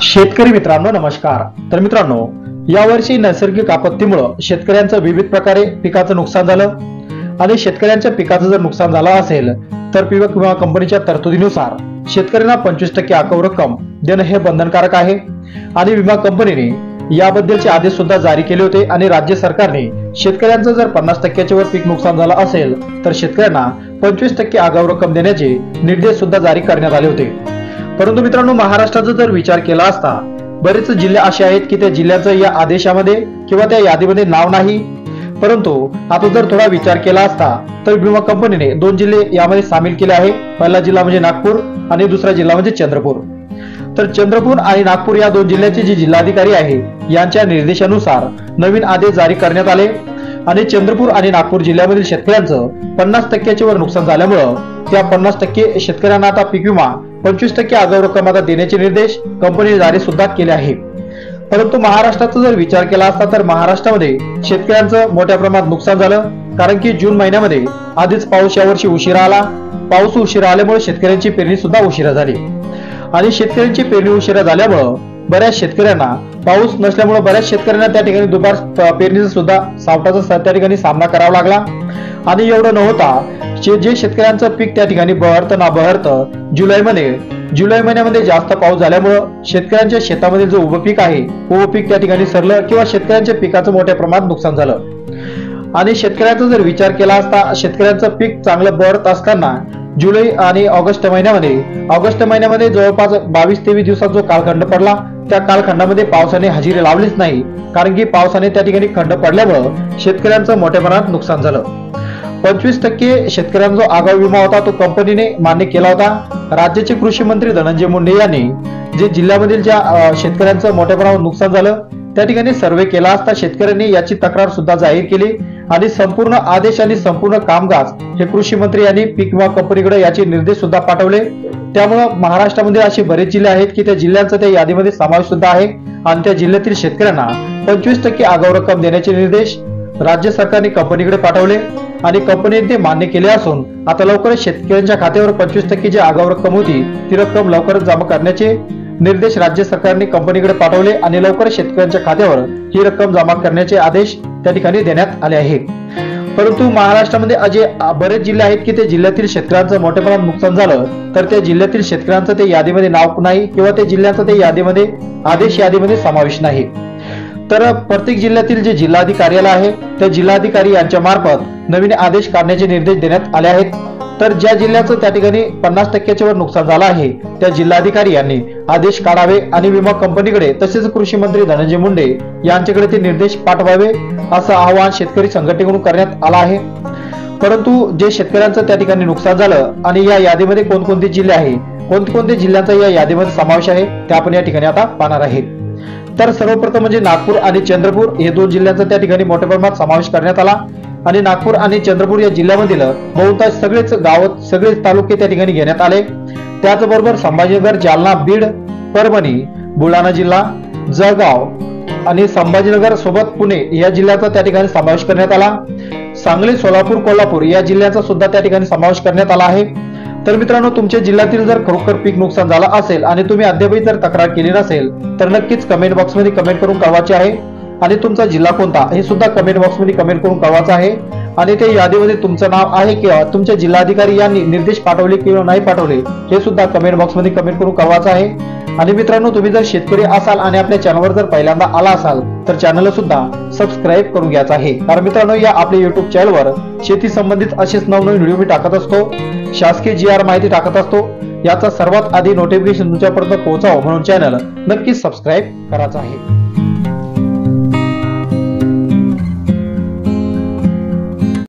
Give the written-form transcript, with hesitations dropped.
शेतकरी मित्रांनो नमस्कार। तर मित्रांनो, यावर्षी नैसर्गिक आपत्तीमुळे शेतकऱ्यांचं विविध प्रकारे पिकाचं नुकसान झालं आणि शेतकऱ्यांच्या पिकाचं जर नुकसान झालं असेल तर पीक विमा कंपनीच्या तरतुदीनुसार शेतकऱ्यांना 25% आगाऊ रक्कम देणं हे बंधनकारक आहे आणि विमा कंपनीने याबद्दलचे आदेश सुद्धा जारी केले होते आणि राज्य सरकारने शेतकऱ्यांचं जर 50%च्या वर पीक नुकसान झालं असेल तर शेतकऱ्यांना 25% आगाऊ रक्कम देण्याचे निर्देश सुद्धा जारी करण्यात आले होते। परंतु मित्रांनो, महाराष्ट्राचा जर विचार केला असता बरेच जिल्हे असे आहेत की त्या जिल्ह्याचं या आदेशामध्ये किंवा त्या यादीमध्ये नाव नाही, परंतु आता जर थोडा विचार केला असता तर विमा कंपनीने 2 जिल्हे यामध्ये सामील केले आहे। पहिला जिल्हा म्हणजे नागपूर आणि दुसरा जिल्हा म्हणजे चंद्रपूर। तर चंद्रपूर आणि नागपूर या 2 जिल्ह्याचे जे जिल्हाधिकारी आहे यांच्या निर्देशानुसार नवीन आदेश जारी करण्यात आले आणि चंद्रपूर आणि नागपूर जिल्ह्यामधील शेतकऱ्यांचं 50%च्या वर नुकसान झाल्यामुळे त्या 50% शेतकऱ्यांना आता पीक विमा 25% आगाऊ रक्कम आता देण्याचे निर्देश कंपनीने जारी सुद्धा केले आहे। परंतु महाराष्ट्राचा जर विचार केला असता तर महाराष्ट्रामध्ये शेतकऱ्यांचं मोठ्या प्रमाणात नुकसान झालं, कारण की जून महिन्यामध्ये आधीच पाऊस यावर्षी उशिरा आला। पाऊस उशिरा आल्यामुळे शेतकऱ्यांची पेरणी सुद्धा उशिरा झाली आणि शेतकऱ्यांची पेरणी उशिरा झाल्यामुळे बऱ्याच शेतकऱ्यांना पाऊस नसल्यामुळे बऱ्याच शेतकऱ्यांना त्या ठिकाणी दुबार पेरणीचा सुद्धा सावटाचा त्या ठिकाणी सामना करावा लागला आणि एवढं न होता जे शेतकऱ्यांचं पीक त्या ठिकाणी बहरतं ना बहरतं जुलै महिन्यामध्ये जास्त पाऊस झाल्यामुळे शेतकऱ्यांच्या शेतामधील जो उभं पीक आहे उभं पीक त्या ठिकाणी सरलं किंवा शेतकऱ्यांच्या पिकाचं मोठ्या प्रमाणात नुकसान झालं। आणि शेतकऱ्याचा जर विचार केला असता शेतकऱ्यांचं पीक चांगलं बहरत असताना जुलै आणि ऑगस्ट महिन्यामध्ये जवळपास 22-23 दिवसाचा जो कालखंड पडला त्या कालखंडामध्ये पावसाने हजेरी लावलीच नाही, कारण की पावसाने त्या ठिकाणी खंड पडल्यामुळे शेतकऱ्यांचं मोठ्या प्रमाणात नुकसान झालं। 25% शेतकऱ्यांचा जो आगाऊ विमा होता तो कंपनीने मान्य केला होता। राज्याचे कृषी मंत्री धनंजय मुंडे यांनी जे जिल्ह्यामधील ज्या शेतकऱ्यांचं मोठ्या प्रमाणात नुकसान झालं त्या ठिकाणी सर्वे केला असता शेतकऱ्यांनी याची तक्रार सुद्धा जाहीर केली आणि संपूर्ण आदेश आणि संपूर्ण कामकाज हे कृषी मंत्री यांनी पीक विमा कंपनीकडे याचे निर्देश सुद्धा पाठवले। त्यामुळे महाराष्ट्रामध्ये असे बरेच जिल्हे आहेत की त्या जिल्ह्यांचा त्या यादीमध्ये समावेश सुद्धा आहे आणि त्या जिल्ह्यातील शेतकऱ्यांना 25% आगाऊ रक्कम देण्याचे निर्देश राज्य सरकारने कंपनीकडे पाठवले आणि कंपनीने ते मान्य केले असून आता लवकरच शेतकऱ्यांच्या खात्यावर 25% जी आगाऊ रक्कम होती ती रक्कम लवकरच जमा करण्याचे निर्देश राज्य सरकारने कंपनीकडे पाठवले आणि लवकरच शेतकऱ्यांच्या खात्यावर ही रक्कम जमा करण्याचे आदेश त्या ठिकाणी देण्यात आले आहेत। परंतु महाराष्ट्रामध्ये असे बरेच जिल्हे आहेत की त्या जिल्ह्यातील शेतकऱ्यांचं मोठ्या प्रमाणात नुकसान झालं तर त्या जिल्ह्यातील शेतकऱ्यांचं ते यादीमध्ये नाव नाही किंवा त्या जिल्ह्यांचा ते यादीमध्ये आदेश यादीमध्ये समावेश नाही। तर प्रत्येक जिल्ह्यातील जे जिल्हाधिकारी आहे त्या जिल्हाधिकारी यांच्या मार्फत नवीन आदेश काढण्याचे निर्देश देण्यात आले आहेत। तर ज्या जिल्ह्याचं त्या ठिकाणी 50%च्या वर नुकसान झालं आहे त्या जिल्हाधिकारी यांनी आदेश काढावे आणि विमा कंपनीकडे तसेच कृषी मंत्री धनंजय मुंडे यांच्याकडे ते निर्देश पाठवावे असं आवाहन शेतकरी संघटनेकडून करण्यात आलं आहे। परंतु जे शेतकऱ्यांचं त्या ठिकाणी नुकसान झालं आणि या यादीमध्ये कोणकोणते जिल्हे आहे कोणकोणत्या जिल्ह्यांचा या यादीमध्ये समावेश आहे ते आपण या ठिकाणी आता पाहणार आहे। तर सर्वप्रथम म्हणजे नागपूर आणि चंद्रपूर हे 2 जिल्ह्यांचा त्या ठिकाणी मोठ्या प्रमाणात समावेश करण्यात आला आणि नागपूर आणि चंद्रपूर या जिल्ह्यामधील बहुतांश सगळेच गाव सगळेच तालुके त्या ठिकाणी घेण्यात आले। त्याचबरोबर संभाजीनगर, जालना, बीड, परभणी, बुलढाणा जिल्हा, जळगाव आणि संभाजीनगर सोबत पुणे या जिल्ह्याचा त्या ठिकाणी समावेश करण्यात आला। सांगली, सोलापूर, कोल्हापूर या जिल्ह्याचा सुद्धा त्या ठिकाणी समावेश करण्यात आला आहे। तर मित्रांनो, तुमच्या जिल्ह्यातील जर खरोखर पीक नुकसान झालं असेल आणि तुम्ही अद्यापही जर तक्रार केली नसेल तर नक्कीच कमेंट बॉक्स मध्ये कमेंट करून कळवायचे आहे आणि तुमचा जिल्हा कोणता हे सुद्धा कमेंट बॉक्स मध्ये कमेंट करून कळवायचं आहे आणि ते यादीमध्ये तुमचं नाव आहे किंवा तुमच्या जिल्हाधिकारी यांनी निर्देश पाठवले किंवा नाही पाठवले हे सुद्धा कमेंट बॉक्स मध्ये कमेंट करून कळवायचं आहे। आणि मित्रांनो, तुम्ही जर शेतकरी असाल आणि आपल्या चॅनलवर जर पहिल्यांदा आला असाल तर चॅनलला सुद्धा सबस्क्राईब करून घ्यायचं आहे, कारण मित्रांनो या आपल्या युट्यूब चॅनलवर शेती संबंधित असेच नवनवीन व्हिडिओ मी टाकत असतो, शासकीय GR माहिती टाकत असतो। याचा सर्वात आधी नोटिफिकेशन तुमच्यापर्यंत पोहोचावं म्हणून चॅनल नक्कीच सबस्क्राईब करायचं आहे।